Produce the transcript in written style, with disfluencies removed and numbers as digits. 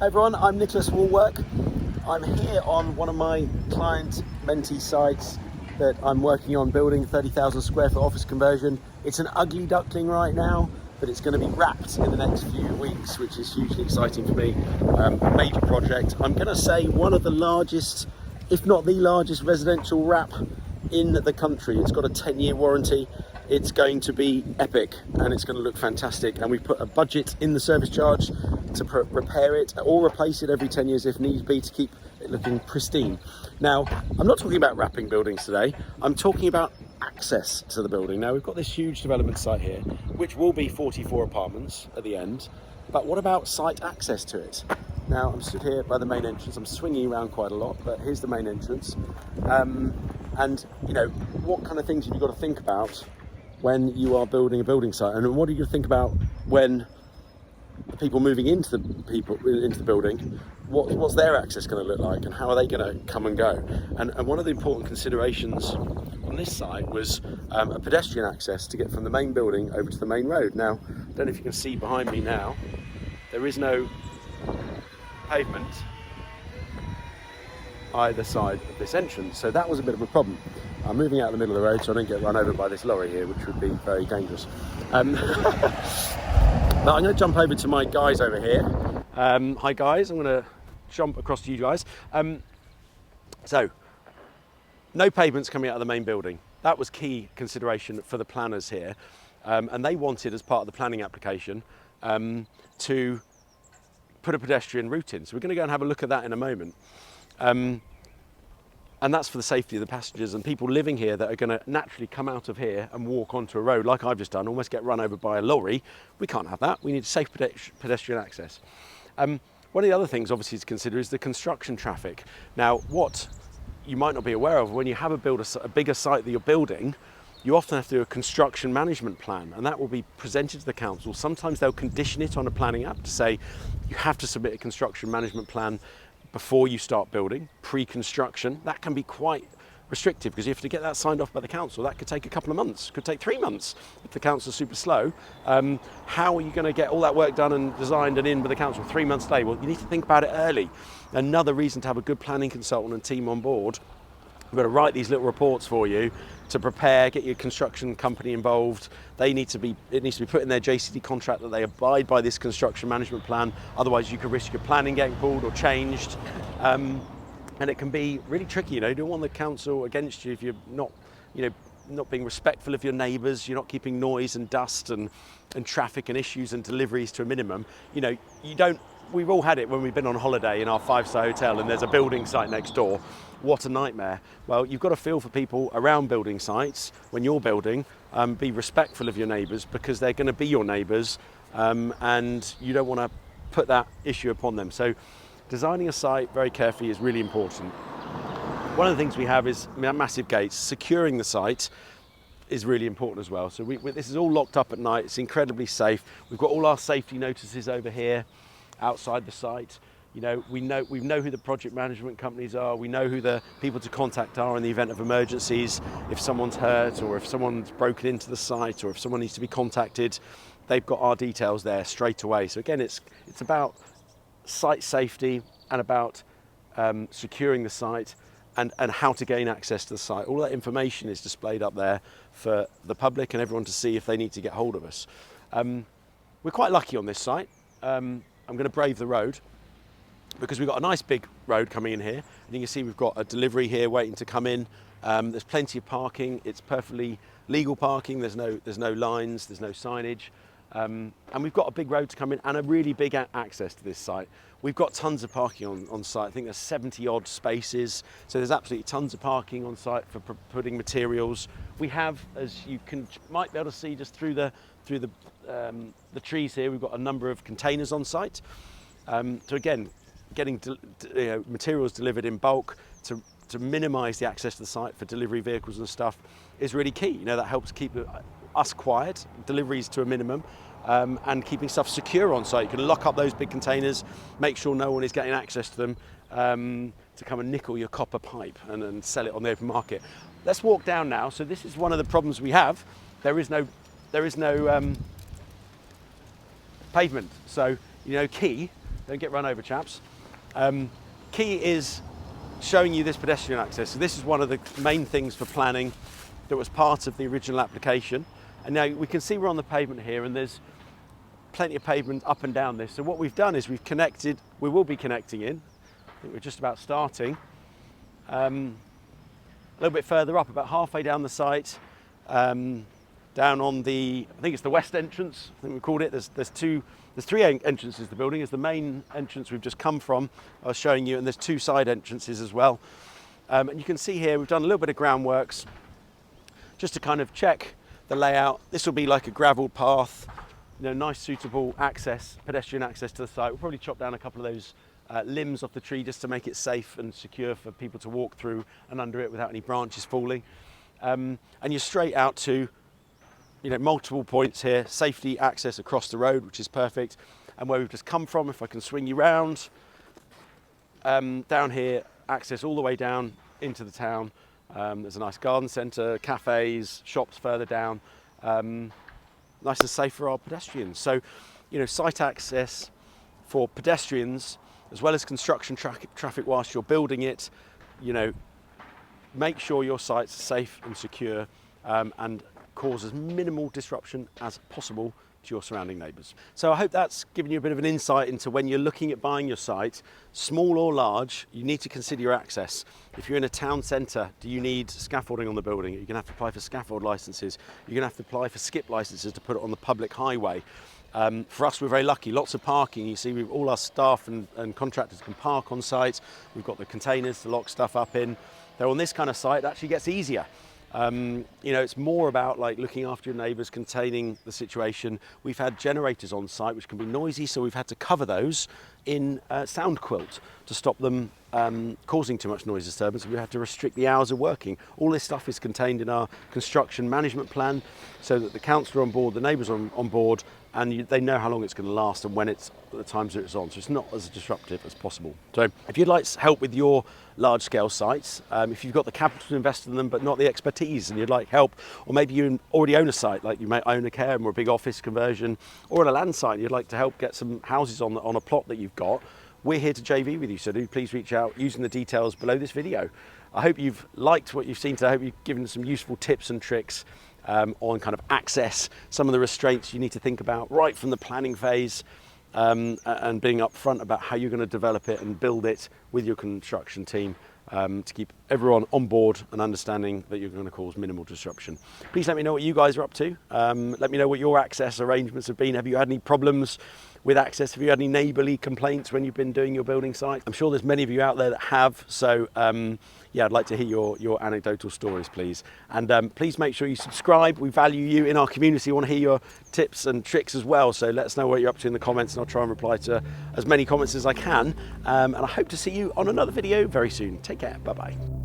Hey everyone, I'm Nicholas Woolwork. I'm here on one of my client mentee sites that I'm working on building, 30,000 square foot office conversion. It's an ugly duckling right now, but it's going to be wrapped in the next few weeks, which is hugely exciting for me. A major project. I'm going to say one of the largest, if not the largest residential wrap in the country. It's got a 10-year warranty. It's going to be epic and it's going to look fantastic, and we put a budget in the service charge to repair it or replace it every 10 years if needs be, to keep it looking pristine. Now, I'm not talking about wrapping buildings today, I'm talking about access to the building. Now, we've got this huge development site here which will be 44 apartments at the end, but what about site access to it? Now, I'm stood here by the main entrance. I'm swinging around quite a lot, but here's the main entrance. And you know, what kind of things have you got to think about when you are building a building site, and what are you going to think about when the people moving into the building, what's their access going to look like, and how are they going to come and go? And one of the important considerations on this site was a pedestrian access to get from the main building over to the main road. Now, I don't know if you can see behind me now, there is no pavement either side of this entrance, so that was a bit of a problem. I'm moving out of the middle of the road so I don't get run over by this lorry here, which would be very dangerous. But I'm going to jump over to my guys over here. Hi guys, I'm going to jump across to you guys. So, no pavements coming out of the main building. That was key consideration for the planners here, and they wanted, as part of the planning application, to put a pedestrian route in. So we're going to go and have a look at that in a moment. And that's for the safety of the passengers and people living here that are going to naturally come out of here and walk onto a road like I've just done, almost get run over by a lorry. We can't have that. We need safe pedestrian access. One of the other things obviously to consider is the construction traffic. Now, what you might not be aware of, when you have a bigger site that you're building, you often have to do a construction management plan, and that will be presented to the council. Sometimes they'll condition it on a planning app to say you have to submit a construction management plan before you start building, pre-construction. That can be quite restrictive because you have to get that signed off by the council. That could take a couple of months, could take 3 months if the council's super slow. How are you going to get all that work done and designed and in with the council 3 months later? Well, you need to think about it early. Another reason to have a good planning consultant and team on board. We're going to write these little reports for you to prepare, get your construction company involved. It needs to be put in their JCT contract that they abide by this construction management plan. Otherwise, you could risk your planning getting pulled or changed. And it can be really tricky. You know, you don't want the council against you if you're not, not being respectful of your neighbours. You're not keeping noise and dust and traffic and issues and deliveries to a minimum. We've all had it when we've been on holiday in our 5-star hotel and there's a building site next door. What a nightmare. Well, you've got to feel for people around building sites when you're building. Be respectful of your neighbours because they're going to be your neighbours, and you don't want to put that issue upon them. So designing a site very carefully is really important. One of the things we have is massive gates. Securing the site is really important as well. So this is all locked up at night. It's incredibly safe. We've got all our safety notices over here outside the site. We know who the project management companies are. We know who the people to contact are in the event of emergencies. If someone's hurt or if someone's broken into the site or if someone needs to be contacted, they've got our details there straight away. So again, it's about site safety and about securing the site and how to gain access to the site. All that information is displayed up there for the public and everyone to see if they need to get hold of us. We're quite lucky on this site. I'm going to brave the road because we've got a nice big road coming in here. And you can see we've got a delivery here waiting to come in. There's plenty of parking. It's perfectly legal parking. There's no lines, there's no signage. And we've got a big road to come in and a really big access to this site. We've got tons of parking on site. I think there's 70 odd spaces. So there's absolutely tons of parking on site for putting materials. We have, as you might be able to see just through the trees here, we've got a number of containers on site. So again, getting materials delivered in bulk to minimise the access to the site for delivery vehicles and stuff is really key. That helps keep us quiet, deliveries to a minimum, and keeping stuff secure on site. You can lock up those big containers, make sure no one is getting access to them to come and nickel your copper pipe and sell it on the open market. Let's walk down now. So this is one of the problems we have. There is no pavement. So key Don't get run over, chaps. Key is showing you this pedestrian access. So this is one of the main things for planning that was part of the original application. And now we can see we're on the pavement here, and there's plenty of pavement up and down this. So what we've done is we've connected, we will be connecting in, I think we're just about starting, a little bit further up, about halfway down the site, down on the, I think it's the west entrance, I think we called it. There's three entrances to the building. There's the main entrance we've just come from, I was showing you, and there's two side entrances as well. And you can see here we've done a little bit of groundworks just to kind of check the layout. This will be like a gravel path, you know, nice suitable access, pedestrian access to the site. We'll probably chop down a couple of those limbs off the tree just to make it safe and secure for people to walk through and under it without any branches falling. And you're straight out to, you know, multiple points here, safety access across the road, which is perfect. And where we've just come from, if I can swing you round, down here, access all the way down into the town. There's a nice garden centre, cafes, shops further down. Nice and safe for our pedestrians. So, you know, site access for pedestrians, as well as construction traffic whilst you're building it, you know, make sure your site's safe and secure, and cause as minimal disruption as possible to your surrounding neighbours. So I hope that's given you a bit of an insight into when you're looking at buying your site, small or large, you need to consider your access. If you're in a town centre, do you need scaffolding on the building? You're going to have to apply for scaffold licences. You're going to have to apply for skip licences to put it on the public highway. For us, we're very lucky, lots of parking. You see, all our staff and contractors can park on site. We've got the containers to lock stuff up in. Though on this kind of site, it actually gets easier. You know, it's more about like looking after your neighbours, containing the situation. We've had generators on site which can be noisy, so we've had to cover those in sound quilt to stop them causing too much noise disturbance. We had to restrict the hours of working. All this stuff is contained in our construction management plan so that the council are on board, the neighbours are on board, and they know how long it's going to last and when it's the times that it's on. So it's not as disruptive as possible. So if you'd like help with your large scale sites, if you've got the capital to invest in them but not the expertise and you'd like help, or maybe you already own a site, like you may own a care home or a big office conversion, or on a land site, you'd like to help get some houses on a plot that you've got, we're here to JV with you. So do please reach out using the details below this video. I hope you've liked what you've seen today. I hope you've given some useful tips and tricks on kind of access, some of the restraints you need to think about right from the planning phase, and being upfront about how you're going to develop it and build it with your construction team, to keep everyone on board and understanding that you're going to cause minimal disruption. Please let me know what you guys are up to. Let me know what your access arrangements have been. Have you had any problems with access? Have you had any neighbourly complaints when you've been doing your building site? I'm sure there's many of you out there that have, so yeah, I'd like to hear your anecdotal stories, please. And please make sure you subscribe. We value you in our community. We want to hear your tips and tricks as well, so let us know what you're up to in the comments, and I'll try and reply to as many comments as I can. And I hope to see you on another video very soon. Take care. Bye-bye.